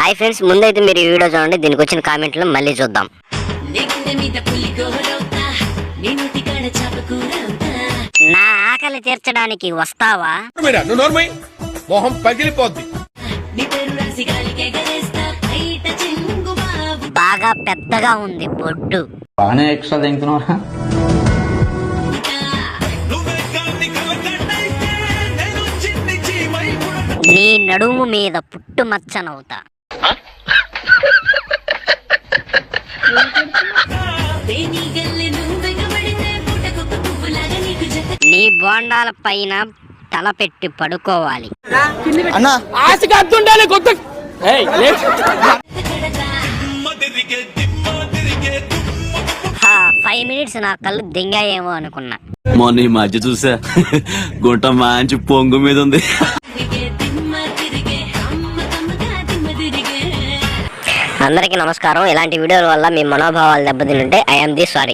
Hi friends, ముందైతే మీరు ఈ వీడియో చూడండి, దీనికి వచ్చిన కామెంట్లు మళ్ళీ చూద్దాం. నా ఆకలి తీర్చడానికి వస్తావా? మొహం పగిలిపోద్ది. బాగా పెద్దగా ఉంది బొడ్డు. బాగానే ఎక్స్ట్రా తింటున్నారా? నీ నడుము మీద పుట్టు మచ్చనవుతా. నీ బోండాల పైన తల పెట్టి పడుకోవాలి. 5 minutes నా కళ్ళు దింగాయేమో అనుకున్నా. మొన్న ఈ మధ్య చూసా, గుంట మంచి పొంగు మీద ఉంది. అందరికీ నమస్కారం. ఇలాంటి వీడియోల వల్ల మీ మనోభావాలు దెబ్బతింటే ఐఎమ్ ది సారీ.